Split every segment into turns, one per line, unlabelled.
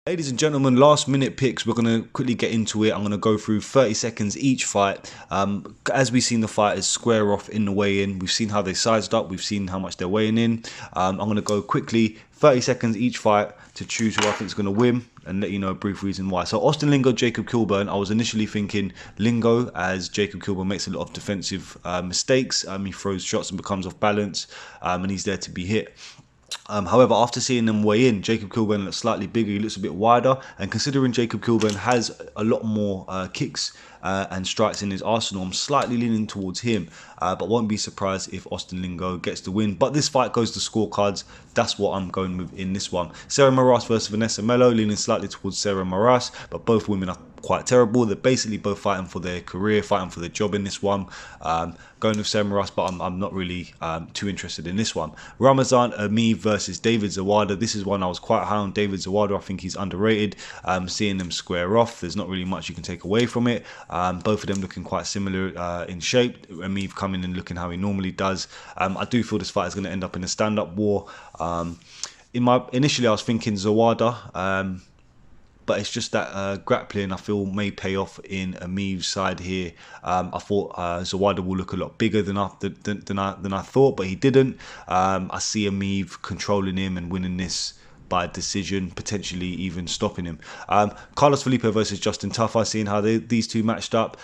Ladies and gentlemen, last minute picks. We're going to quickly get into it. I'm going to go through 30 seconds each fight. As we've seen the fighters square off in the weigh-in, we've seen how they sized up, we've seen how much they're weighing in. I'm going to go quickly, 30 seconds each fight to choose who I think is going to win and let you know a brief reason why. So Austin Lingo, Jacob Kilburn. I was initially thinking Lingo, as Jacob Kilburn makes a lot of defensive mistakes. He throws shots and becomes off balance, and he's there to be hit. However, after seeing them weigh in, Jacob Kilburn looks slightly bigger, he looks a bit wider, and considering Jacob Kilburn has a lot more kicks and strikes in his arsenal, I'm slightly leaning towards him, but won't be surprised if Austin Lingo gets the win. But this fight goes to scorecards. That's what I'm going with in this one. Sarah Moras versus Vanessa Melo, leaning slightly towards Sarah Moras, but both women are quite terrible. They're basically both fighting for their career, fighting for their job in this one. Going with Sarah Moras, but I'm not really too interested in this one. Ramazan Ameev versus David Zawada. This is one I was quite high on. David Zawada, I think he's underrated. Seeing them square off, there's not really much you can take away from it. Both of them looking quite similar in shape. Ameev coming in looking how he normally does. I do feel this fight is going to end up in a stand-up war. Initially I was thinking Zawada, but it's just that grappling I feel may pay off in Ameev's side here. I thought Zawada will look a lot bigger than I thought, but he didn't. I see Ameev controlling him and winning this by decision, potentially even stopping him. Carlos Felipe versus Justin Taffa, seeing how these two matched up.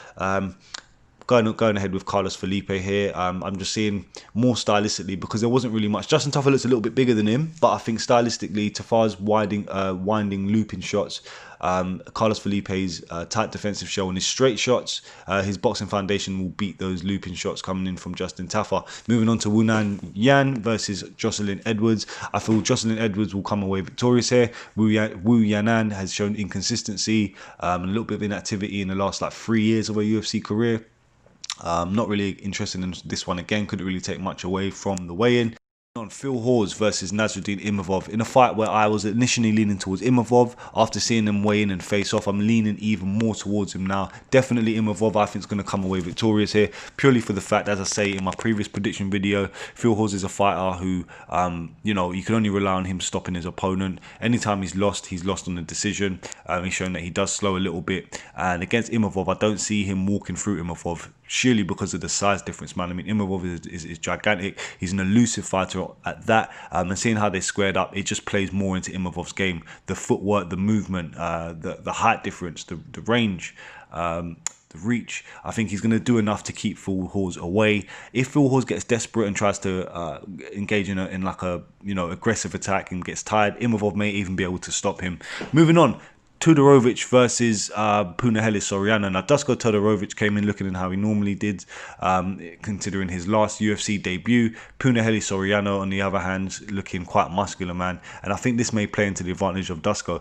Going ahead with Carlos Felipe here. I'm just seeing more stylistically, because there wasn't really much. Justin Taffa looks a little bit bigger than him, but I think stylistically, Taffa's winding looping shots, Carlos Felipe's tight defensive show and his straight shots, his boxing foundation will beat those looping shots coming in from Justin Taffa. Moving on to Wunan Yan versus Jocelyn Edwards. I feel Jocelyn Edwards will come away victorious here. Wu Yanan has shown inconsistency, a little bit of inactivity in the last 3 years of a UFC career. Not really interested in this one again. Couldn't really take much away from the weigh-in. On Phil Hawes versus Nasruddin Imavov, in a fight where I was initially leaning towards Imavov. After seeing them weigh in and face off, I'm leaning even more towards him now. Definitely Imavov, I think, is going to come away victorious here, purely for the fact, as I say in my previous prediction video, Phil Hawes is a fighter who, you can only rely on him stopping his opponent. Anytime he's lost on the decision. He's shown that he does slow a little bit, and against Imavov, I don't see him walking through Imavov, surely because of the size difference, man. I mean, Imavov is gigantic. He's an elusive fighter at that, and seeing how they squared up, it just plays more into Imavov's game. The footwork, the movement, the height difference, the range, the reach. I think he's going to do enough to keep Phil Hawes away. If Phil Hawes gets desperate and tries to engage in aggressive attack and gets tired, Imavov may even be able to stop him. Moving on, Todorovic versus Punahele Soriano. Now, Dusko Todorovic came in looking at how he normally did, considering his last UFC debut. Punahele Soriano, on the other hand, looking quite muscular, man. And I think this may play into the advantage of Dusko.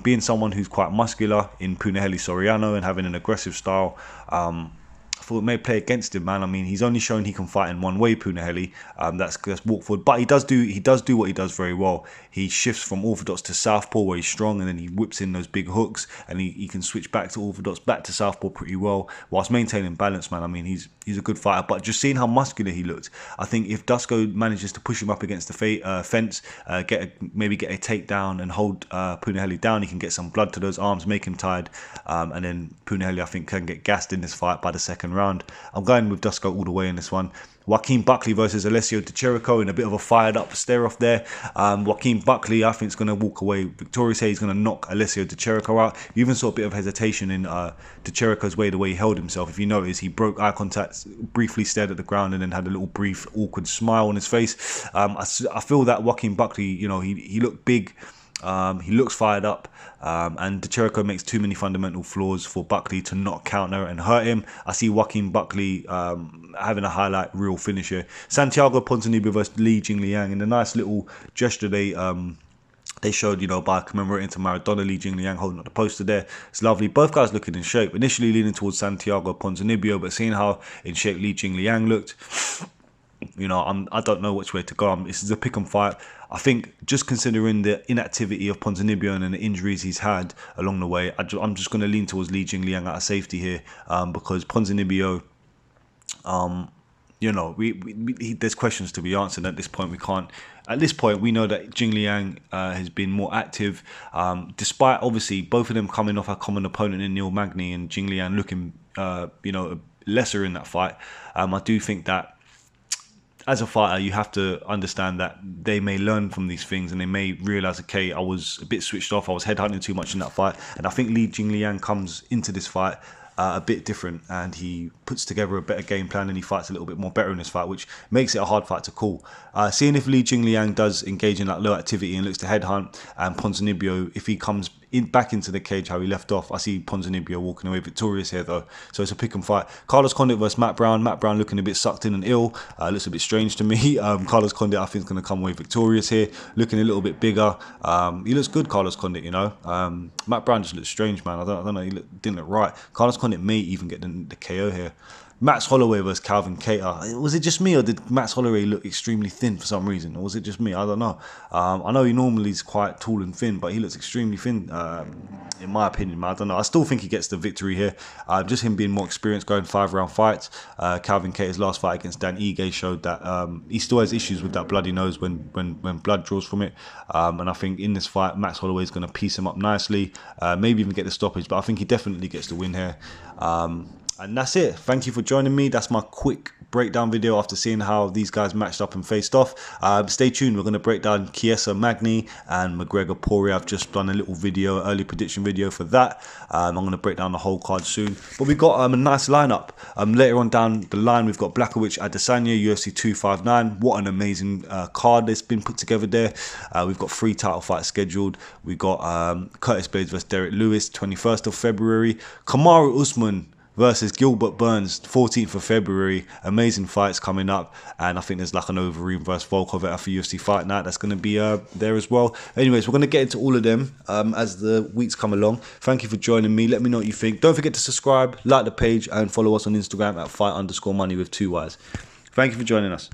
Being someone who's quite muscular in Punahele Soriano and having an aggressive style, I thought it may play against him, man. I mean, he's only shown he can fight in one way, Punahele. That's walk forward, but he does do what he does very well. He shifts from orthodox to southpaw, where he's strong, and then he whips in those big hooks, and he can switch back to orthodox, back to southpaw pretty well, whilst maintaining balance, man. I mean, he's a good fighter, but just seeing how muscular he looked, I think if Dusko manages to push him up against the fence, maybe get a takedown and hold Punahele down, he can get some blood to those arms, make him tired, and then Punahele, I think, can get gassed in this fight by the second round. I'm going with Dusko all the way in this one. Joaquin Buckley versus Alessio Di Chirico in a bit of a fired up stare off there. Joaquin Buckley, I think, is going to walk away victorious here. He's going to knock Alessio Di Chirico out. You even saw a bit of hesitation in Di Chirico's way, the way he held himself. If you notice, he broke eye contact, briefly stared at the ground, and then had a little brief awkward smile on his face. I feel that Joaquin Buckley, he looked big. He looks fired up, and Di Chirico makes too many fundamental flaws for Buckley to not counter and hurt him. I see Joaquin Buckley having a highlight reel finish here. Santiago Ponzinibbio versus Li Jingliang, in a nice little gesture they showed, by commemorating to Maradona. Li Jingliang holding up the poster there. It's lovely. Both guys looking in shape. Initially leaning towards Santiago Ponzinibbio, but seeing how in shape Li Jingliang looked, I don't know which way to go. This is a pick 'em fight. I think just considering the inactivity of Ponzinibbio and the injuries he's had along the way, I'm just going to lean towards Li Jingliang out of safety here, because Ponzinibbio, you know, there's questions to be answered at this point. We can't. At this point, we know that Jing Liang has been more active, despite obviously both of them coming off a common opponent in Neil Magny and Jing Liang looking, you know, lesser in that fight. I do think that as a fighter, you have to understand that they may learn from these things and they may realize, okay, I was a bit switched off. I was headhunting too much in that fight. And I think Jing Liang comes into this fight a bit different, and he puts together a better game plan and he fights a little bit more better in this fight, which makes it a hard fight to call. Seeing if Jing Liang does engage in that low activity and looks to headhunt, and Ponzinibbio, if he comes back into the cage how he left off, I see Ponzinibbio walking away victorious here though. So it's a pick and fight. Carlos Condit versus Matt Brown. Matt Brown looking a bit sucked in and ill. Looks a bit strange to me. Carlos Condit I think is going to come away victorious here. Looking a little bit bigger. He looks good, Carlos Condit, you know. Matt Brown just looks strange, man. I don't know. He didn't look right. Carlos Condit may even get the KO here. Max Holloway versus Calvin Kattar. Was it just me, or did Max Holloway look extremely thin for some reason? Or was it just me? I don't know. I know he normally is quite tall and thin, but he looks extremely thin, in my opinion, man. I don't know. I still think he gets the victory here. Just him being more experienced, going 5-round fights. Calvin Kattar's last fight against Dan Ige showed that he still has issues with that bloody nose when blood draws from it. And I think in this fight, Max Holloway is going to piece him up nicely, maybe even get the stoppage. But I think he definitely gets the win here. And that's it. Thank you for joining me. That's my quick breakdown video after seeing how these guys matched up and faced off. Stay tuned. We're going to break down Chiesa Magny and McGregor Poirier. I've just done a little video, early prediction video for that. I'm going to break down the whole card soon. But we've got a nice lineup. Later on down the line, we've got Blachowicz Adesanya, UFC 259. What an amazing card that's been put together there. We've got 3 title fights scheduled. We've got Curtis Blaydes versus Derek Lewis, 21st of February. Kamaru Usman versus Gilbert Burns, 14th of February. Amazing fights coming up. And I think there's like an Overeem versus Volkov for UFC Fight Night. That's going to be there as well. Anyways, we're going to get into all of them as the weeks come along. Thank you for joining me. Let me know what you think. Don't forget to subscribe, like the page, and follow us on Instagram at fight_money with 2 Ys. Thank you for joining us.